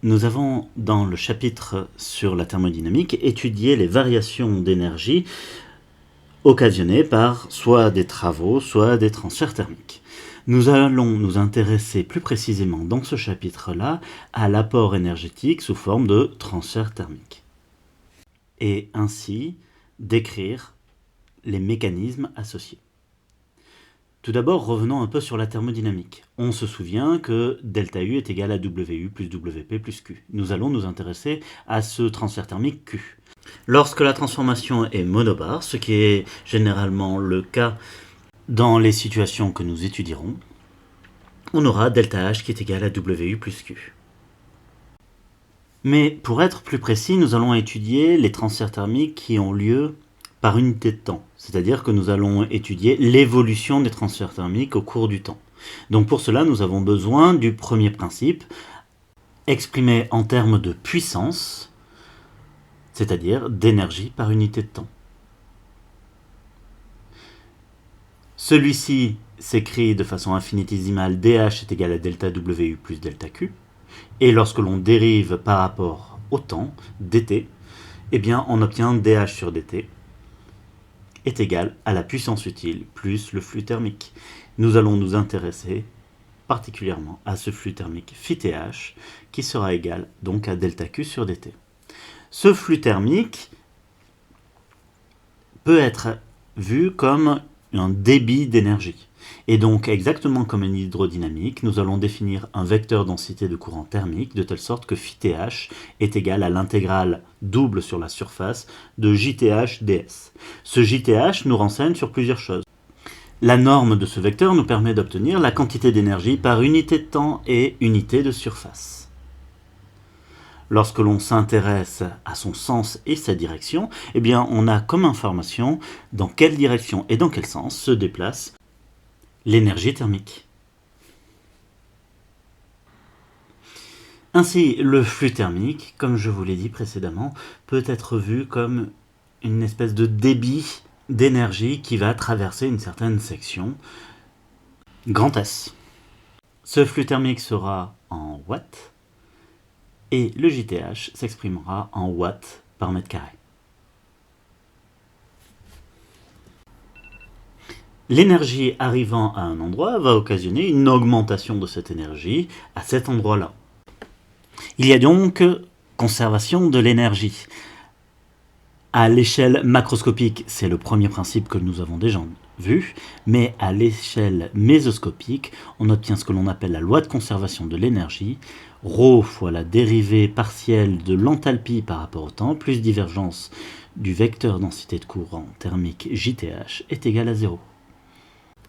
Nous avons, dans le chapitre sur la thermodynamique, étudié les variations d'énergie occasionnées par soit des travaux, soit des transferts thermiques. Nous allons nous intéresser plus précisément dans ce chapitre-là à l'apport énergétique sous forme de transfert thermique. Et ainsi décrire les mécanismes associés. Tout d'abord, revenons un peu sur la thermodynamique. On se souvient que ΔU est égal à WU plus WP plus Q. Nous allons nous intéresser à ce transfert thermique Q. Lorsque la transformation est monobare, ce qui est généralement le cas dans les situations que nous étudierons, on aura ΔH qui est égal à WU plus Q. Mais pour être plus précis, nous allons étudier les transferts thermiques qui ont lieu par unité de temps. C'est-à-dire que nous allons étudier l'évolution des transferts thermiques au cours du temps. Donc pour cela, nous avons besoin du premier principe, exprimé en termes de puissance, c'est-à-dire d'énergie par unité de temps. Celui-ci s'écrit de façon infinitésimale, dH est égal à ΔW plus ΔQ. Et lorsque l'on dérive par rapport au temps, dt, eh bien on obtient dH sur dt est égal à la puissance utile plus le flux thermique. Nous allons nous intéresser particulièrement à ce flux thermique φTH qui sera égal donc à ΔQ sur dt. Ce flux thermique peut être vu comme un débit d'énergie. Et donc, exactement comme une hydrodynamique, nous allons définir un vecteur densité de courant thermique de telle sorte que φTH est égal à l'intégrale double sur la surface de JTH ds. Ce JTH nous renseigne sur plusieurs choses. La norme de ce vecteur nous permet d'obtenir la quantité d'énergie par unité de temps et unité de surface. Lorsque l'on s'intéresse à son sens et sa direction, eh bien on a comme information dans quelle direction et dans quel sens se déplace l'énergie thermique. Ainsi, le flux thermique, comme je vous l'ai dit précédemment, peut être vu comme une espèce de débit d'énergie qui va traverser une certaine section, grand S. Ce flux thermique sera en watts, et le JTH s'exprimera en watts par mètre carré. L'énergie arrivant à un endroit va occasionner une augmentation de cette énergie à cet endroit-là. Il y a donc conservation de l'énergie. À l'échelle macroscopique, c'est le premier principe que nous avons déjà vu, mais à l'échelle mésoscopique, on obtient ce que l'on appelle la loi de conservation de l'énergie, ρ fois la dérivée partielle de l'enthalpie par rapport au temps, plus divergence du vecteur densité de courant thermique JTH est égal à 0.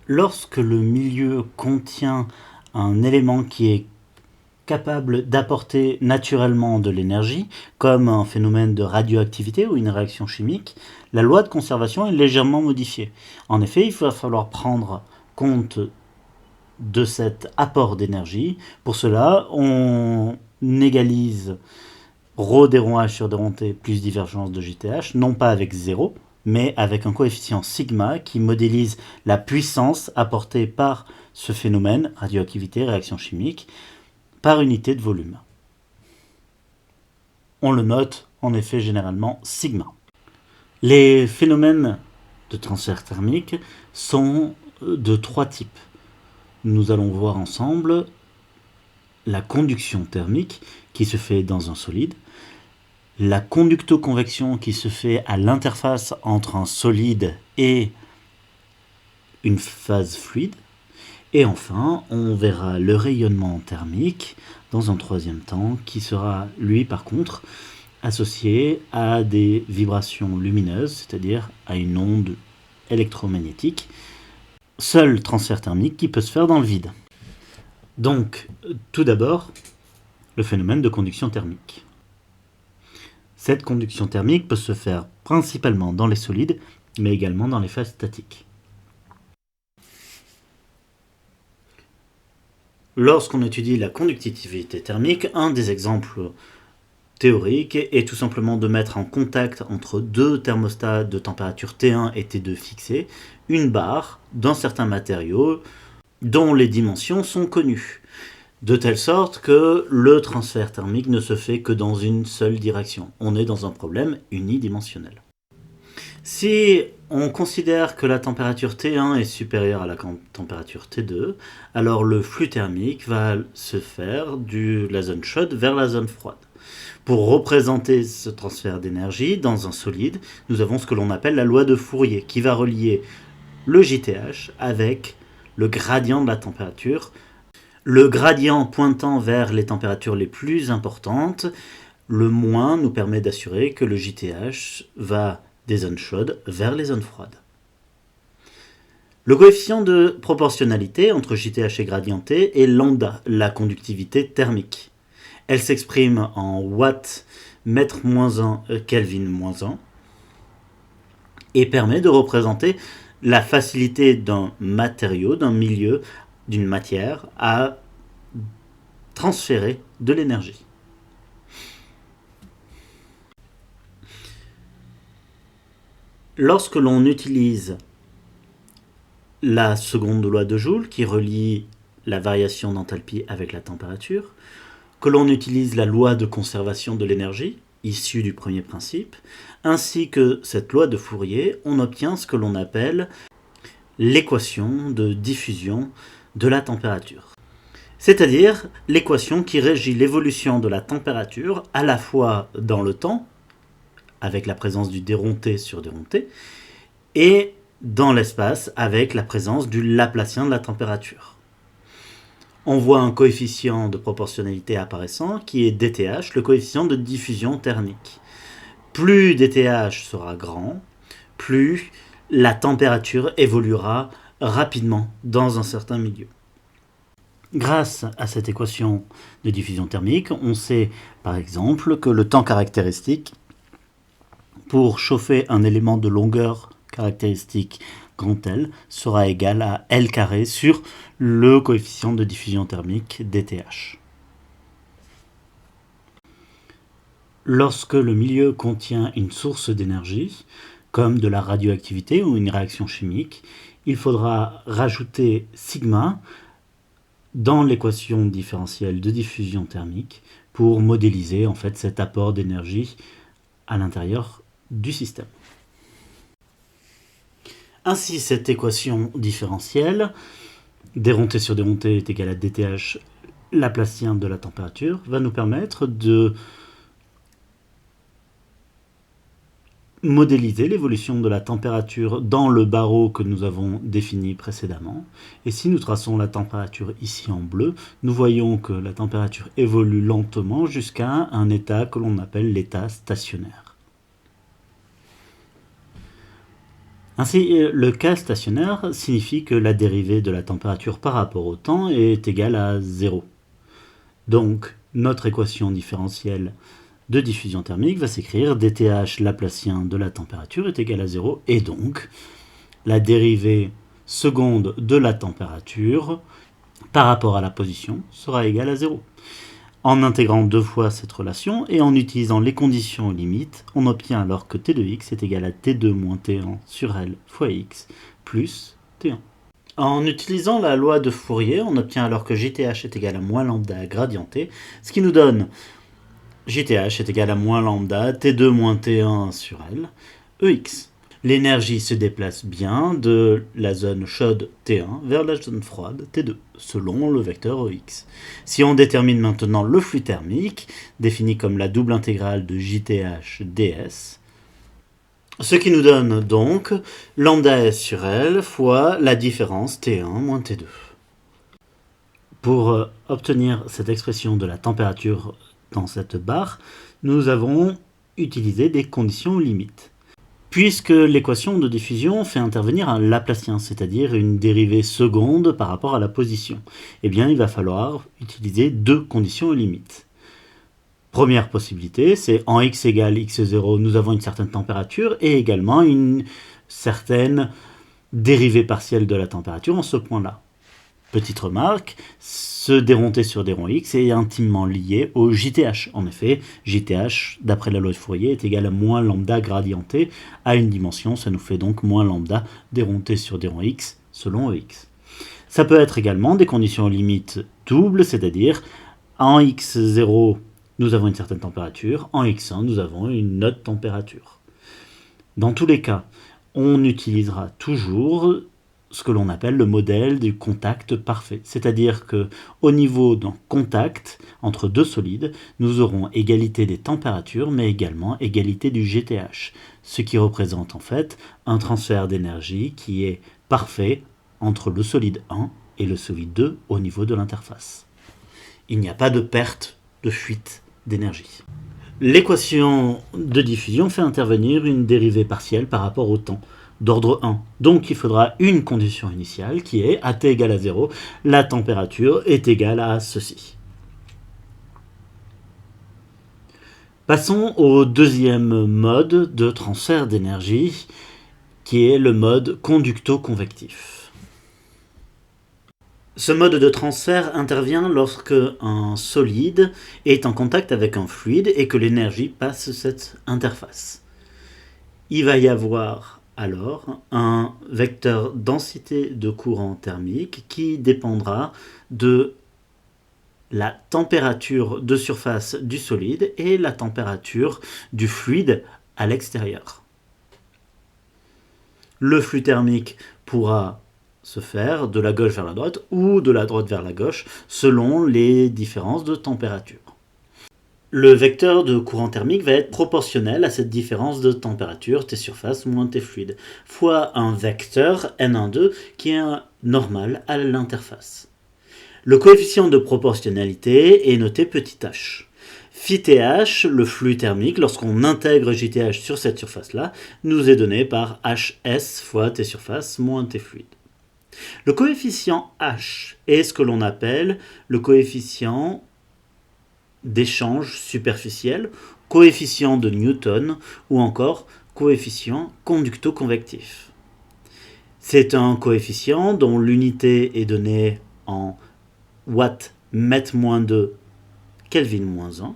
Lorsque le milieu contient un élément qui est capable d'apporter naturellement de l'énergie, comme un phénomène de radioactivité ou une réaction chimique, la loi de conservation est légèrement modifiée. En effet, il va falloir prendre compte de cet apport d'énergie. Pour cela, on égalise ρ d rond h sur d rond t plus divergence de JTH, non pas avec 0, mais avec un coefficient sigma qui modélise la puissance apportée par ce phénomène, radioactivité, réaction chimique, par unité de volume. On le note en effet généralement sigma. Les phénomènes de transfert thermique sont de trois types. Nous allons voir ensemble la conduction thermique qui se fait dans un solide, la conductoconvection qui se fait à l'interface entre un solide et une phase fluide, et enfin on verra le rayonnement thermique dans un troisième temps qui sera lui par contre associé à des vibrations lumineuses, c'est-à-dire à une onde électromagnétique, seul transfert thermique qui peut se faire dans le vide. Donc tout d'abord le phénomène de conduction thermique. Cette conduction thermique peut se faire principalement dans les solides, mais également dans les phases statiques. Lorsqu'on étudie la conductivité thermique, un des exemples théoriques est tout simplement de mettre en contact entre deux thermostats de température T1 et T2 fixés une barre d'un certain matériau dont les dimensions sont connues. de telle sorte que le transfert thermique ne se fait que dans une seule direction. On est dans un problème unidimensionnel. Si on considère que la température T1 est supérieure à la température T2, alors le flux thermique va se faire de la zone chaude vers la zone froide. Pour représenter ce transfert d'énergie dans un solide, nous avons ce que l'on appelle la loi de Fourier, qui va relier le JTH avec le gradient de la température. Le gradient pointant vers les températures les plus importantes, le moins nous permet d'assurer que le JTH va des zones chaudes vers les zones froides. Le coefficient de proportionnalité entre JTH et gradient T est lambda, la conductivité thermique. Elle s'exprime en watts mètre moins 1 Kelvin moins 1 et permet de représenter la facilité d'un matériau, d'un milieu, d'une matière à transférer de l'énergie. Lorsque l'on utilise la seconde loi de Joule qui relie la variation d'enthalpie avec la température, que l'on utilise la loi de conservation de l'énergie, issue du premier principe, ainsi que cette loi de Fourier, on obtient ce que l'on appelle l'équation de diffusion de la température. C'est-à-dire l'équation qui régit l'évolution de la température à la fois dans le temps, avec la présence du déron T sur déron T, et dans l'espace avec la présence du Laplacien de la température. On voit un coefficient de proportionnalité apparaissant qui est dTh, le coefficient de diffusion thermique. Plus dTh sera grand, plus la température évoluera rapidement dans un certain milieu. Grâce à cette équation de diffusion thermique, on sait par exemple que le temps caractéristique pour chauffer un élément de longueur caractéristique grand L sera égal à L carré sur le coefficient de diffusion thermique dTh. Lorsque le milieu contient une source d'énergie, comme de la radioactivité ou une réaction chimique, il faudra rajouter sigma dans l'équation différentielle de diffusion thermique pour modéliser en fait cet apport d'énergie à l'intérieur du système. Ainsi, cette équation différentielle, déron T sur déron T est égal à dTh Laplacien de la température, va nous permettre de modéliser l'évolution de la température dans le barreau que nous avons défini précédemment. Et si nous traçons la température ici en bleu, nous voyons que la température évolue lentement jusqu'à un état que l'on appelle l'état stationnaire. Ainsi, le cas stationnaire signifie que la dérivée de la température par rapport au temps est égale à 0. Donc, notre équation différentielle de diffusion thermique va s'écrire dTh Laplacien de la température est égal à 0, et donc la dérivée seconde de la température par rapport à la position sera égale à 0. En intégrant deux fois cette relation et en utilisant les conditions limites, on obtient alors que T de x est égal à T2 moins T1 sur L fois x plus T1. En utilisant la loi de Fourier, on obtient alors que JTH est égal à moins lambda gradient T, ce qui nous donne JTH est égal à moins lambda T2 moins T1 sur L, EX. L'énergie se déplace bien de la zone chaude T1 vers la zone froide T2, selon le vecteur EX. Si on détermine maintenant le flux thermique, défini comme la double intégrale de JTH ds, ce qui nous donne donc lambda S sur L fois la différence T1 moins T2. Pour obtenir cette expression de la température dans cette barre, nous avons utilisé des conditions limites. Puisque l'équation de diffusion fait intervenir un Laplacien, c'est-à-dire une dérivée seconde par rapport à la position, eh bien il va falloir utiliser deux conditions limites. Première possibilité, c'est en x égale x0, nous avons une certaine température et également une certaine dérivée partielle de la température en ce point-là. Petite remarque, ce déron T sur déron x est intimement lié au JTH. En effet, JTH, d'après la loi de Fourier, est égal à moins lambda gradient T à une dimension. Ça nous fait donc moins lambda déron T sur déron x selon EX. Ça peut être également des conditions limites doubles, c'est-à-dire en x0, nous avons une certaine température, en x1, nous avons une autre température. Dans tous les cas, on utilisera toujours ce que l'on appelle le modèle du contact parfait. C'est-à-dire qu'au niveau d'un contact entre deux solides, nous aurons égalité des températures, mais également égalité du GTH, ce qui représente en fait un transfert d'énergie qui est parfait entre le solide 1 et le solide 2 au niveau de l'interface. Il n'y a pas de perte, de fuite d'énergie. L'équation de diffusion fait intervenir une dérivée partielle par rapport au temps, d'ordre 1. Donc il faudra une condition initiale qui est à t égale à 0, la température est égale à ceci. Passons au deuxième mode de transfert d'énergie, qui est le mode conducto-convectif. Ce mode de transfert intervient lorsque un solide est en contact avec un fluide et que l'énergie passe cette interface. Il va y avoir alors un vecteur densité de courant thermique qui dépendra de la température de surface du solide et la température du fluide à l'extérieur. Le flux thermique pourra se faire de la gauche vers la droite ou de la droite vers la gauche selon les différences de température. Le vecteur de courant thermique va être proportionnel à cette différence de température T surface moins T fluide fois un vecteur N12 qui est normal à l'interface. Le coefficient de proportionnalité est noté petit h. Phi-TH, le flux thermique, lorsqu'on intègre JTH sur cette surface-là, nous est donné par HS fois T surface moins T fluide. Le coefficient H est ce que l'on appelle le coefficient d'échange superficiel, coefficient de Newton ou encore coefficient conducto-convectif. C'est un coefficient dont l'unité est donnée en watts mètre moins 2 Kelvin moins 1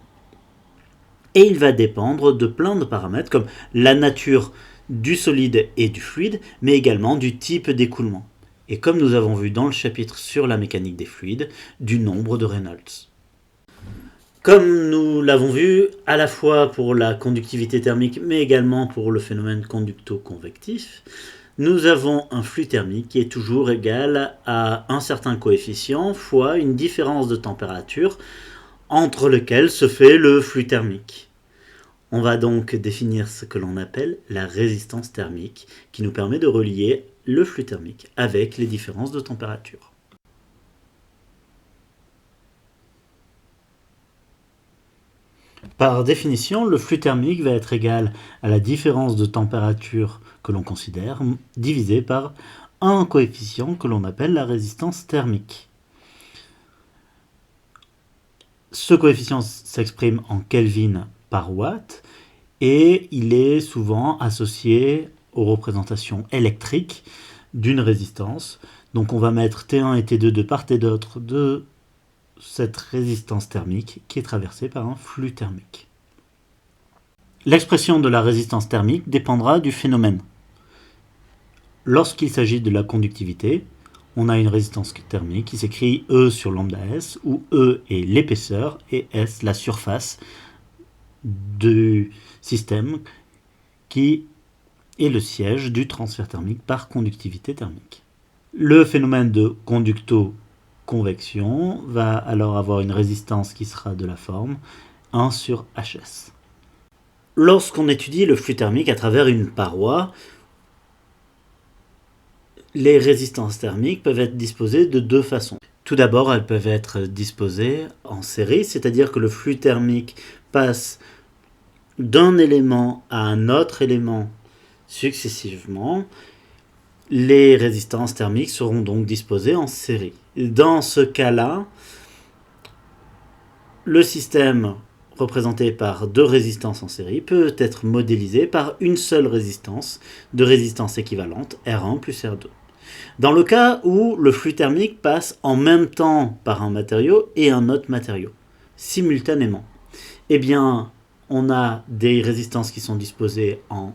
et il va dépendre de plein de paramètres comme la nature du solide et du fluide mais également du type d'écoulement. Et comme nous avons vu dans le chapitre sur la mécanique des fluides, du nombre de Reynolds. Comme nous l'avons vu, à la fois pour la conductivité thermique, mais également pour le phénomène conducto-convectif, nous avons un flux thermique qui est toujours égal à un certain coefficient fois une différence de température entre lesquelles se fait le flux thermique. On va donc définir ce que l'on appelle la résistance thermique, qui nous permet de relier le flux thermique avec les différences de température. Par définition, le flux thermique va être égal à la différence de température que l'on considère, divisé par un coefficient que l'on appelle la résistance thermique. Ce coefficient s'exprime en Kelvin par watt et il est souvent associé aux représentations électriques d'une résistance. Donc on va mettre T1 et T2 de part et d'autre de cette résistance thermique qui est traversée par un flux thermique. L'expression de la résistance thermique dépendra du phénomène. Lorsqu'il s'agit de la conductivité, on a une résistance thermique qui s'écrit E sur lambda S, où E est l'épaisseur et S la surface du système qui est le siège du transfert thermique par conductivité thermique. Le phénomène de conducto-convection va alors avoir une résistance qui sera de la forme 1 sur Hs. Lorsqu'on étudie le flux thermique à travers une paroi, les résistances thermiques peuvent être disposées de deux façons. Tout d'abord, elles peuvent être disposées en série, c'est-à-dire que le flux thermique passe d'un élément à un autre élément successivement. Les résistances thermiques seront donc disposées en série. Dans ce cas-là, le système représenté par deux résistances en série peut être modélisé par une seule résistance de résistance équivalente, R1 plus R2. Dans le cas où le flux thermique passe en même temps par un matériau et un autre matériau, simultanément, eh bien, on a des résistances qui sont disposées en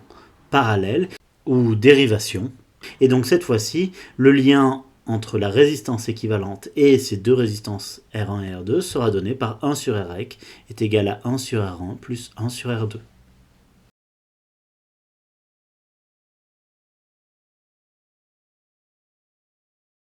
parallèle ou dérivation. Et donc cette fois-ci, le lien entre la résistance équivalente et ces deux résistances R1 et R2 sera donné par 1 sur Rec est égal à 1 sur R1 plus 1 sur R2.